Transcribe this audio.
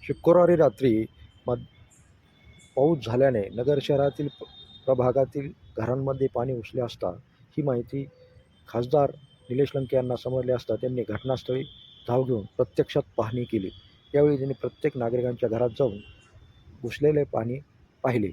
शुक्रवारी रात्री मध पाऊस झाल्याने नगर शहरातील प्रभागातील घरांमध्ये पाणी घुसले असता ही माहिती खासदार निलेश लंके यांना समजले असता त्यांनी घटनास्थळी धाव घेऊन प्रत्यक्षात पाहणी केली. यावेळी त्यांनी प्रत्येक नागरिकांच्या घरात जाऊन घुसलेले पाणी पाहिले.